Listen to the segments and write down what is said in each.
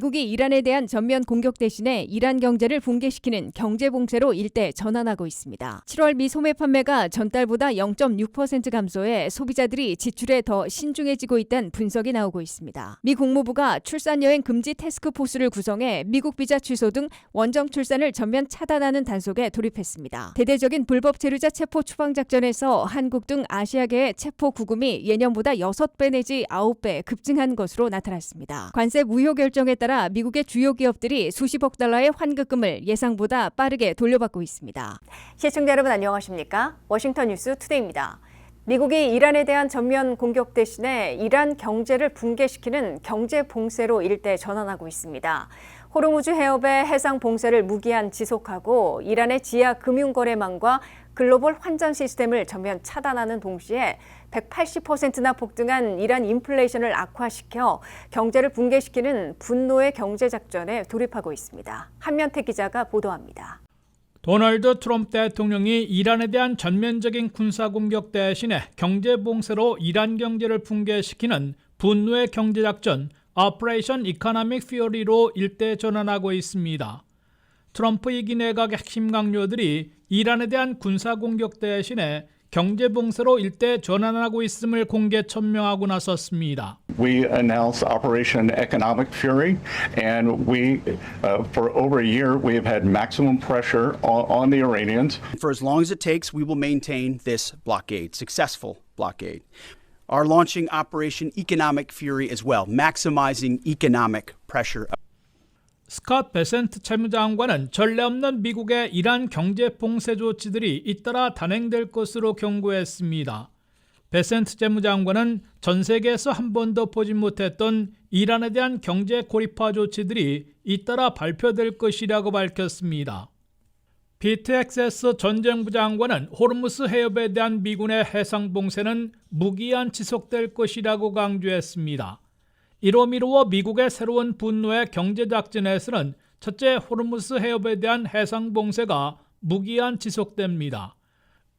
미국이 이란에 대한 전면 공격 대신에 이란 경제를 붕괴시키는 경제 봉쇄로 일대 전환하고 있습니다. 7월 미 소매 판매가 전달보다 0.6% 감소해 소비자들이 지출에 더 신중해지고 있다는 분석이 나오고 있습니다. 미 국무부가 출산여행 금지 태스크포스를 구성해 미국 비자 취소 등 원정 출산을 전면 차단하는 단속에 돌입했습니다. 대대적인 불법 체류자 체포 추방 작전에서 한국 등 아시아계의 체포 구금이 예년보다 6배 내지 9배 급증한 것으로 나타났습니다. 관세 무효 결정에 따라 미국의 주요 기업들이 수십억 달러의 환급금을 예상보다 빠르게 돌려받고 있습니다. 시청자 여러분 안녕하십니까? 워싱턴 뉴스 투데이입니다. 미국이 이란에 대한 전면 공격 대신에 이란 경제를 붕괴시키는 경제 봉쇄로 일대 전환하고 있습니다. 호르무즈 해협의 해상 봉쇄를 무기한 지속하고 이란의 지하 금융거래망과 글로벌 환전 시스템을 전면 차단하는 동시에 180%나 폭등한 이란 인플레이션을 악화시켜 경제를 붕괴시키는 분노의 경제작전에 돌입하고 있습니다. 한면태 기자가 보도합니다. 도널드 트럼프 대통령이 이란에 대한 전면적인 군사공격 대신에 경제봉쇄로 이란 경제를 붕괴시키는 분노의 경제작전 오퍼레이션 이코노믹 퓨리로 일대 전환하고 있습니다. 트럼프 2기 내각의 핵심 강요들이 이란에 대한 군사공격 대신에 경제봉쇄로 일대 전환하고 있음을 공개 천명하고 나섰습니다. We announced Operation Economic Fury, and for over a year, we have had maximum pressure on the Iranians. For as long as it takes, we will maintain this blockade, successful blockade. Are launching Operation Economic Fury as well, maximizing economic pressure. 스콧 베센트 채무장관은 전례 없는 미국의 이란 경제 봉쇄 조치들이 잇따라 단행될 것으로 경고했습니다. 베센트 재무장관은 전 세계에서 한 번도 보지 못했던 이란에 대한 경제 고립화 조치들이 잇따라 발표될 것이라고 밝혔습니다. 피트 엑세스 전쟁부 장관은 호르무스 해협에 대한 미군의 해상 봉쇄는 무기한 지속될 것이라고 강조했습니다. 이로 미루어 미국의 새로운 분노의 경제작전에서는 첫째, 호르무스 해협에 대한 해상 봉쇄가 무기한 지속됩니다.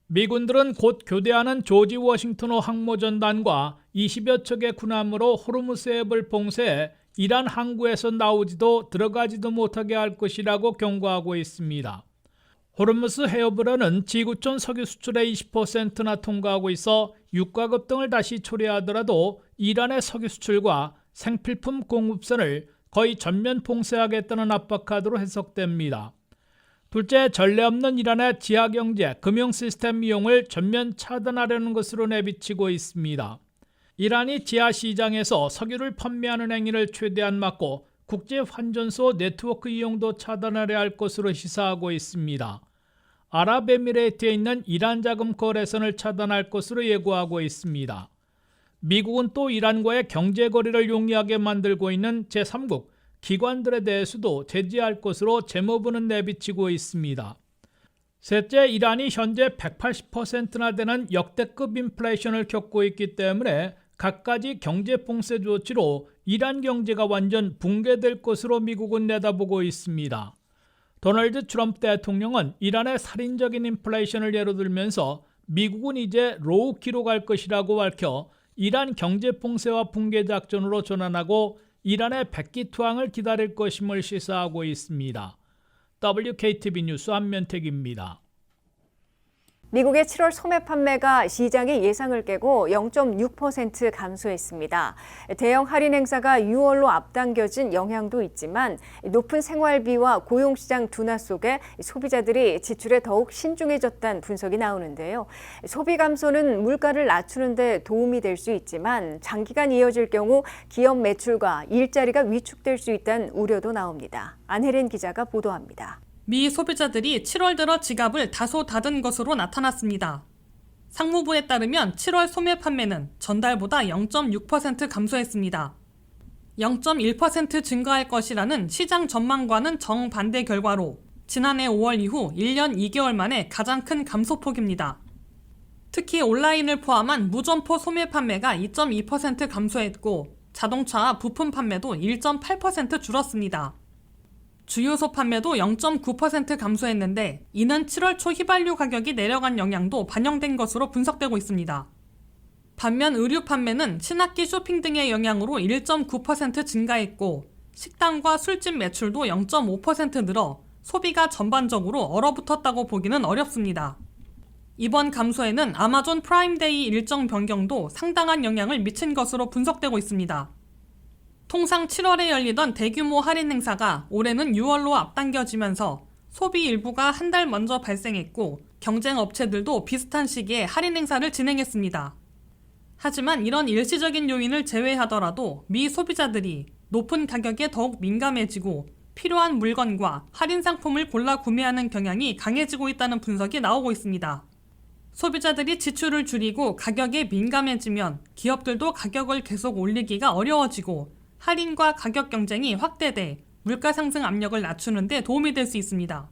미군들은 곧 교대하는 조지 워싱턴호 항모전단과 20여 척의 군함으로 호르무스 해협을 봉쇄해 이란 항구에서 나오지도 들어가지도 못하게 할 것이라고 경고하고 있습니다. 호르무스 해협으로는 지구촌 석유 수출의 20%나 통과하고 있어 육가급 등을 다시 초래하더라도 이란의 석유 수출과 생필품 공급선을 거의 전면 봉쇄하겠다는 압박카드로 해석됩니다. 둘째, 전례 없는 이란의 지하경제, 금융 시스템 이용을 전면 차단하려는 것으로 내비치고 있습니다. 이란이 지하시장에서 석유를 판매하는 행위를 최대한 막고 국제환전소 네트워크 이용도 차단하려 할 것으로 시사하고 있습니다. 아랍에미레이트에 있는 이란 자금 거래선을 차단할 것으로 예고하고 있습니다. 미국은 또 이란과의 경제 거래를 용이하게 만들고 있는 제3국 기관들에 대해서도 제재할 것으로 재무부는 내비치고 있습니다. 셋째, 이란이 현재 180%나 되는 역대급 인플레이션을 겪고 있기 때문에 갖가지 경제 봉쇄 조치로 이란 경제가 완전 붕괴될 것으로 미국은 내다보고 있습니다. 도널드 트럼프 대통령은 이란의 살인적인 인플레이션을 예로 들면서 미국은 이제 로우키로 갈 것이라고 밝혀 이란 경제 봉쇄와 붕괴 작전으로 전환하고 이란의 백기투항을 기다릴 것임을 시사하고 있습니다. WKTV 뉴스 한면택입니다. 미국의 7월 소매 판매가 시장의 예상을 깨고 0.6% 감소했습니다. 대형 할인 행사가 6월로 앞당겨진 영향도 있지만 높은 생활비와 고용시장 둔화 속에 소비자들이 지출에 더욱 신중해졌다는 분석이 나오는데요. 소비 감소는 물가를 낮추는 데 도움이 될 수 있지만 장기간 이어질 경우 기업 매출과 일자리가 위축될 수 있다는 우려도 나옵니다. 안혜린 기자가 보도합니다. 미 소비자들이 7월 들어 지갑을 다소 닫은 것으로 나타났습니다. 상무부에 따르면 7월 소매 판매는 전달보다 0.6% 감소했습니다. 0.1% 증가할 것이라는 시장 전망과는 정반대 결과로 지난해 5월 이후 1년 2개월 만에 가장 큰 감소폭입니다. 특히 온라인을 포함한 무점포 소매 판매가 2.2% 감소했고 자동차와 부품 판매도 1.8% 줄었습니다. 주유소 판매도 0.9% 감소했는데 이는 7월 초 휘발유 가격이 내려간 영향도 반영된 것으로 분석되고 있습니다. 반면 의류 판매는 신학기 쇼핑 등의 영향으로 1.9% 증가했고 식당과 술집 매출도 0.5% 늘어 소비가 전반적으로 얼어붙었다고 보기는 어렵습니다. 이번 감소에는 아마존 프라임데이 일정 변경도 상당한 영향을 미친 것으로 분석되고 있습니다. 통상 7월에 열리던 대규모 할인 행사가 올해는 6월로 앞당겨지면서 소비 일부가 한 달 먼저 발생했고 경쟁 업체들도 비슷한 시기에 할인 행사를 진행했습니다. 하지만 이런 일시적인 요인을 제외하더라도 미 소비자들이 높은 가격에 더욱 민감해지고 필요한 물건과 할인 상품을 골라 구매하는 경향이 강해지고 있다는 분석이 나오고 있습니다. 소비자들이 지출을 줄이고 가격에 민감해지면 기업들도 가격을 계속 올리기가 어려워지고 할인과 가격 경쟁이 확대돼 물가 상승 압력을 낮추는 데 도움이 될 수 있습니다.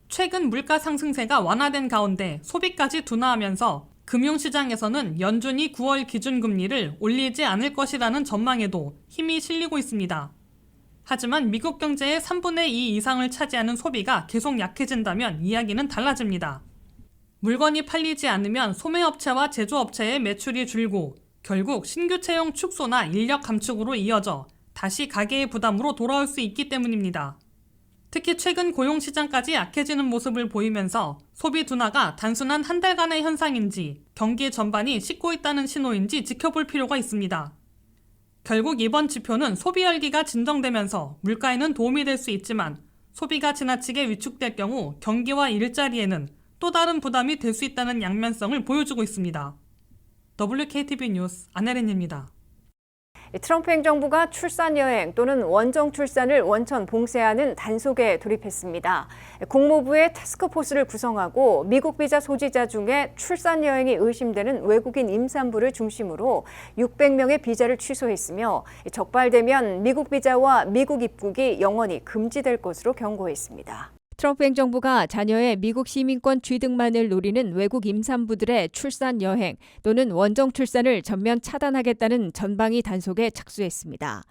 최근 물가 상승세가 완화된 가운데 소비까지 둔화하면서 금융시장에서는 연준이 9월 기준금리를 올리지 않을 것이라는 전망에도 힘이 실리고 있습니다. 하지만 미국 경제의 3분의 2 이상을 차지하는 소비가 계속 약해진다면 이야기는 달라집니다. 물건이 팔리지 않으면 소매업체와 제조업체의 매출이 줄고 결국 신규 채용 축소나 인력 감축으로 이어져 다시 가계의 부담으로 돌아올 수 있기 때문입니다. 특히 최근 고용시장까지 약해지는 모습을 보이면서 소비 둔화가 단순한 한 달간의 현상인지 경기 전반이 식고 있다는 신호인지 지켜볼 필요가 있습니다. 결국 이번 지표는 소비 열기가 진정되면서 물가에는 도움이 될 수 있지만 소비가 지나치게 위축될 경우 경기와 일자리에는 또 다른 부담이 될 수 있다는 양면성을 보여주고 있습니다. WKTV 뉴스 안혜린입니다. 트럼프 행정부가 출산 여행 또는 원정 출산을 원천 봉쇄하는 단속에 돌입했습니다. 국무부의 태스크포스를 구성하고 미국 비자 소지자 중에 출산 여행이 의심되는 외국인 임산부를 중심으로 600명의 비자를 취소했으며 적발되면 미국 비자와 미국 입국이 영원히 금지될 것으로 경고했습니다. 트럼프 행정부가 자녀의 미국 시민권 취득만을 노리는 외국 임산부들의 출산 여행 또는 원정 출산을 전면 차단하겠다는 전방위 단속에 착수했습니다.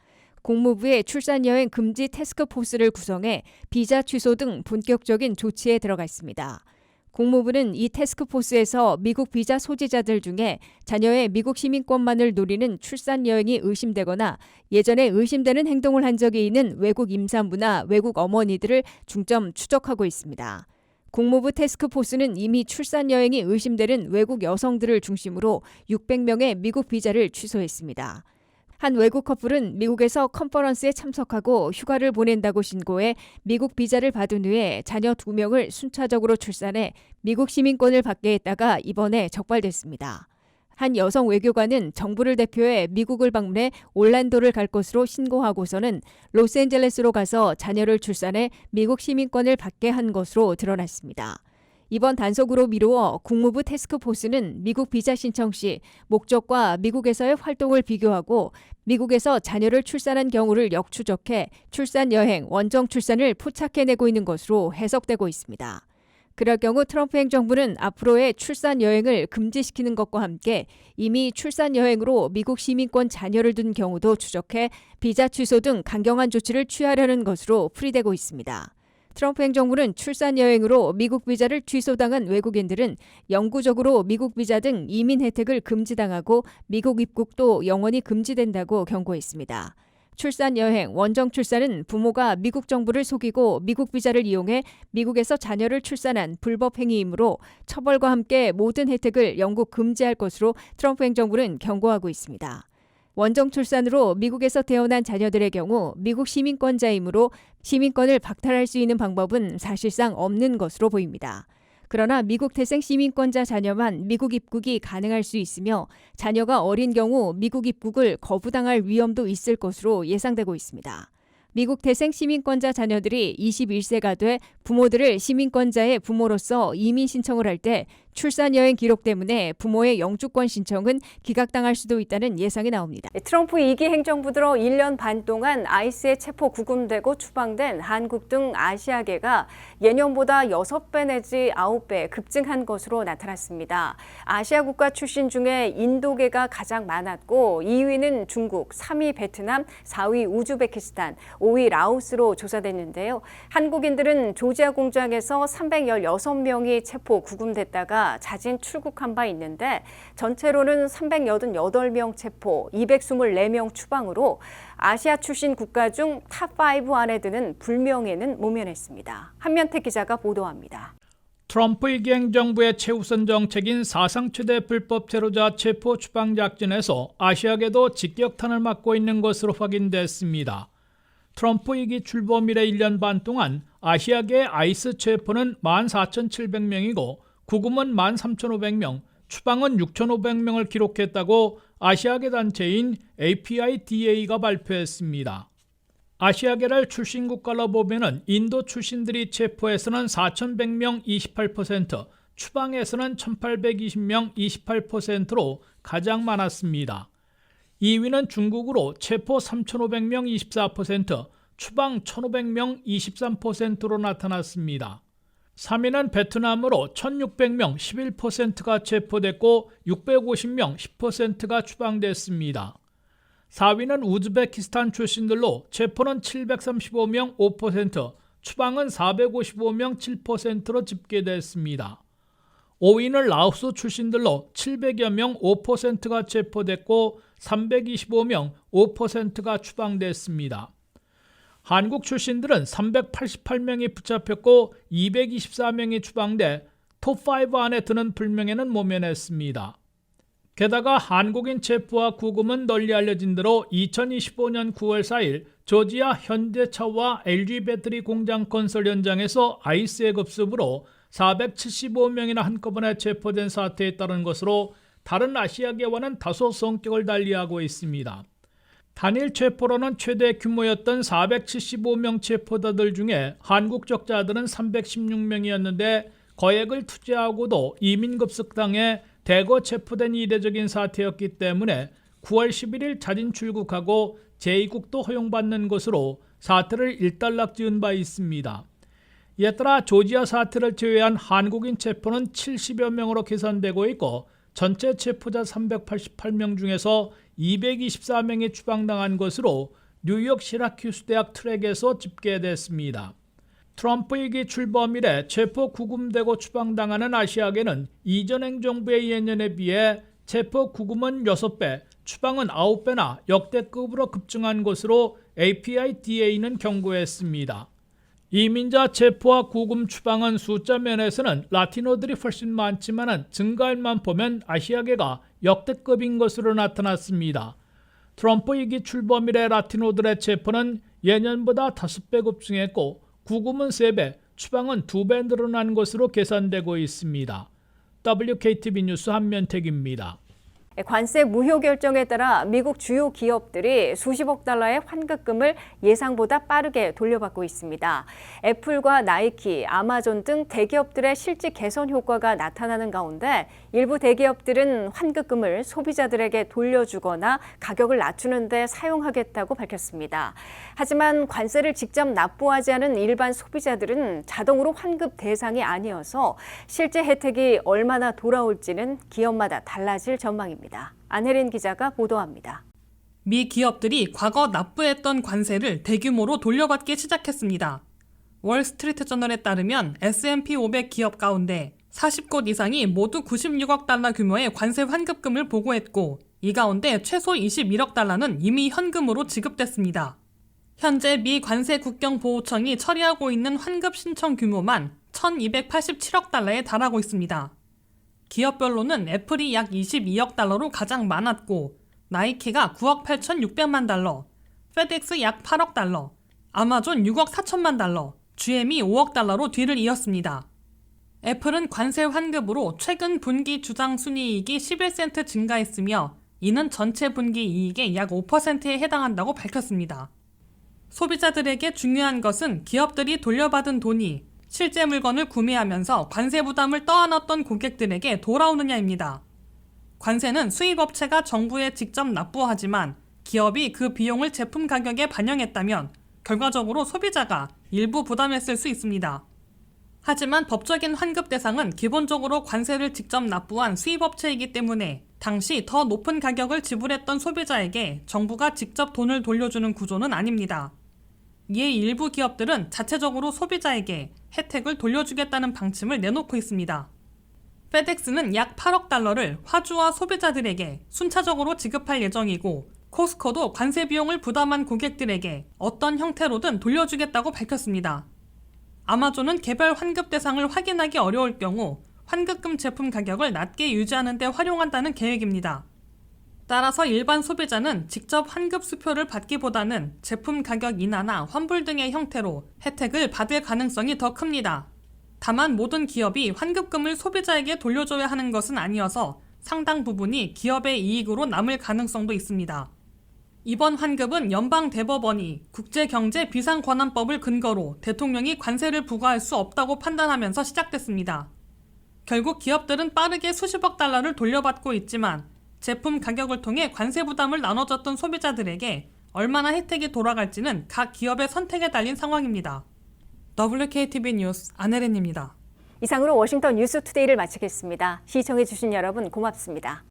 국무부의 출산 여행 금지 태스크포스를 구성해 비자 취소 등 본격적인 조치에 들어갔습니다. 국무부는 이 태스크포스에서 미국 비자 소지자들 중에 자녀의 미국 시민권만을 노리는 출산 여행이 의심되거나 예전에 의심되는 행동을 한 적이 있는 외국 임산부나 외국 어머니들을 중점 추적하고 있습니다. 국무부 태스크포스는 이미 출산 여행이 의심되는 외국 여성들을 중심으로 600명의 미국 비자를 취소했습니다. 한 외국 커플은 미국에서 컨퍼런스에 참석하고 휴가를 보낸다고 신고해 미국 비자를 받은 후에 자녀 2명을 순차적으로 출산해 미국 시민권을 받게 했다가 이번에 적발됐습니다. 한 여성 외교관은 정부를 대표해 미국을 방문해 올란도를 갈 것으로 신고하고서는 로스앤젤레스로 가서 자녀를 출산해 미국 시민권을 받게 한 것으로 드러났습니다. 이번 단속으로 미루어 국무부 태스크포스는 미국 비자 신청 시 목적과 미국에서의 활동을 비교하고 미국에서 자녀를 출산한 경우를 역추적해 출산 여행, 원정 출산을 포착해내고 있는 것으로 해석되고 있습니다. 그럴 경우 트럼프 행정부는 앞으로의 출산 여행을 금지시키는 것과 함께 이미 출산 여행으로 미국 시민권 자녀를 둔 경우도 추적해 비자 취소 등 강경한 조치를 취하려는 것으로 풀이되고 있습니다. 트럼프 행정부는 출산 여행으로 미국 비자를 취소당한 외국인들은 영구적으로 미국 비자 등 이민 혜택을 금지당하고 미국 입국도 영원히 금지된다고 경고했습니다. 출산 여행, 원정 출산은 부모가 미국 정부를 속이고 미국 비자를 이용해 미국에서 자녀를 출산한 불법 행위이므로 처벌과 함께 모든 혜택을 영구 금지할 것으로 트럼프 행정부는 경고하고 있습니다. 원정 출산으로 미국에서 태어난 자녀들의 경우 미국 시민권자이므로 시민권을 박탈할 수 있는 방법은 사실상 없는 것으로 보입니다. 그러나 미국 태생 시민권자 자녀만 미국 입국이 가능할 수 있으며 자녀가 어린 경우 미국 입국을 거부당할 위험도 있을 것으로 예상되고 있습니다. 미국 태생 시민권자 자녀들이 21세가 돼 부모들을 시민권자의 부모로서 이민 신청을 할 때 출산 여행 기록 때문에 부모의 영주권 신청은 기각당할 수도 있다는 예상이 나옵니다. 트럼프 2기 행정부 들어 1년 반 동안 ICE에 체포 구금되고 추방된 한국 등 아시아계가 예년보다 6배 내지 9배 급증한 것으로 나타났습니다. 아시아 국가 출신 중에 인도계가 가장 많았고 2위는 중국, 3위 베트남, 4위 우즈베키스탄, 5위 라오스로 조사됐는데요. 한국인들은 조지아 공장에서 316명이 체포 구금됐다가 자진 출국한 바 있는데 전체로는 388명 체포, 224명 추방으로 아시아 출신 국가 중 탑5 안에 드는 불명예는 모면했습니다. 한면택 기자가 보도합니다. 트럼프 일기행 정부의 최우선 정책인 사상 최대 불법 테러자 체포 추방 작전에서 아시아계도 직격탄을 맞고 있는 것으로 확인됐습니다. 트럼프 2기 출범 이래 1년 반 동안 아시아계 아이스 체포는 14,700명이고 구금은 13,500명, 추방은 6,500명을 기록했다고 아시아계 단체인 APIDA가 발표했습니다. 아시아계를 출신 국가로 보면 인도 출신들이 체포에서는 4,100명 28%, 추방에서는 1,820명 28%로 가장 많았습니다. 2위는 중국으로 체포 3,500명 24%, 추방 1,500명 23%로 나타났습니다. 3위는 베트남으로 1,600명 11%가 체포됐고 650명 10%가 추방됐습니다. 4위는 우즈베키스탄 출신들로 체포는 735명 5%, 추방은 455명 7%로 집계됐습니다. 5위는 라오스 출신들로 700여 명 5%가 체포됐고 325명 5%가 추방됐습니다. 한국 출신들은 388명이 붙잡혔고 224명이 추방돼 톱5 안에 드는 불명예는 모면했습니다. 게다가 한국인 체포와 구금은 널리 알려진 대로 2025년 9월 4일 조지아 현대차와 LG 배터리 공장 건설 현장에서 아이스의 급습으로 475명이나 한꺼번에 체포된 사태에 따른 것으로 다른 아시아계와는 다소 성격을 달리하고 있습니다. 단일 체포로는 최대 규모였던 475명 체포자들 중에 한국적 자들은 316명이었는데 거액을 투자하고도 이민급습당해 대거 체포된 이례적인 사태였기 때문에 9월 11일 자진 출국하고 재입국도 허용받는 것으로 사태를 일단락지은 바 있습니다. 이에 따라 조지아 사태를 제외한 한국인 체포는 70여 명으로 계산되고 있고 전체 체포자 388명 중에서 224명이 추방당한 것으로 뉴욕 시라큐스 대학 트랙에서 집계됐습니다. 트럼프 2기 출범 이래 체포 구금되고 추방당하는 아시아계는 이전 행정부의 예년에 비해 체포 구금은 6배, 추방은 9배나 역대급으로 급증한 것으로 APIDA는 경고했습니다. 이민자 체포와 구금 추방은 숫자 면에서는 라티노들이 훨씬 많지만 증가율만 보면 아시아계가 역대급인 것으로 나타났습니다. 트럼프 2기 출범 이래 라티노들의 체포는 예년보다 5배 급증했고 구금은 3배, 추방은 2배 늘어난 것으로 계산되고 있습니다. WKTV 뉴스 한면택입니다. 관세 무효 결정에 따라 미국 주요 기업들이 수십억 달러의 환급금을 예상보다 빠르게 돌려받고 있습니다. 애플과 나이키, 아마존 등 대기업들의 실질 개선 효과가 나타나는 가운데 일부 대기업들은 환급금을 소비자들에게 돌려주거나 가격을 낮추는 데 사용하겠다고 밝혔습니다. 하지만 관세를 직접 납부하지 않은 일반 소비자들은 자동으로 환급 대상이 아니어서 실제 혜택이 얼마나 돌아올지는 기업마다 달라질 전망입니다. 안혜린 기자가 보도합니다. 미 기업들이 과거 납부했던 관세를 대규모로 돌려받기 시작했습니다. 월스트리트저널에 따르면 S&P 500 기업 가운데 40곳 이상이 모두 96억 달러 규모의 관세 환급금을 보고했고 이 가운데 최소 21억 달러는 이미 현금으로 지급됐습니다. 현재 미 관세국경보호청이 처리하고 있는 환급 신청 규모만 1,287억 달러에 달하고 있습니다. 기업별로는 애플이 약 22억 달러로 가장 많았고 나이키가 9억 8,600만 달러, 페덱스 약 8억 달러, 아마존 6억 4천만 달러, GM이 5억 달러로 뒤를 이었습니다. 애플은 관세 환급으로 최근 분기 주당 순이익이 11센트 증가했으며 이는 전체 분기 이익의 약 5%에 해당한다고 밝혔습니다. 소비자들에게 중요한 것은 기업들이 돌려받은 돈이 실제 물건을 구매하면서 관세 부담을 떠안았던 고객들에게 돌아오느냐입니다. 관세는 수입업체가 정부에 직접 납부하지만 기업이 그 비용을 제품 가격에 반영했다면 결과적으로 소비자가 일부 부담했을 수 있습니다. 하지만 법적인 환급 대상은 기본적으로 관세를 직접 납부한 수입업체이기 때문에 당시 더 높은 가격을 지불했던 소비자에게 정부가 직접 돈을 돌려주는 구조는 아닙니다. 이에 일부 기업들은 자체적으로 소비자에게 혜택을 돌려주겠다는 방침을 내놓고 있습니다. 페덱스는 약 8억 달러를 화주와 소비자들에게 순차적으로 지급할 예정이고 코스코도 관세 비용을 부담한 고객들에게 어떤 형태로든 돌려주겠다고 밝혔습니다. 아마존은 개별 환급 대상을 확인하기 어려울 경우 환급금 제품 가격을 낮게 유지하는 데 활용한다는 계획입니다. 따라서 일반 소비자는 직접 환급 수표를 받기보다는 제품 가격 인하나 환불 등의 형태로 혜택을 받을 가능성이 더 큽니다. 다만 모든 기업이 환급금을 소비자에게 돌려줘야 하는 것은 아니어서 상당 부분이 기업의 이익으로 남을 가능성도 있습니다. 이번 환급은 연방대법원이 국제경제비상권한법을 근거로 대통령이 관세를 부과할 수 없다고 판단하면서 시작됐습니다. 결국 기업들은 빠르게 수십억 달러를 돌려받고 있지만 제품 가격을 통해 관세 부담을 나눠줬던 소비자들에게 얼마나 혜택이 돌아갈지는 각 기업의 선택에 달린 상황입니다. WKTV 뉴스 안혜린입니다. 이상으로 워싱턴 뉴스 투데이를 마치겠습니다. 시청해주신 여러분 고맙습니다.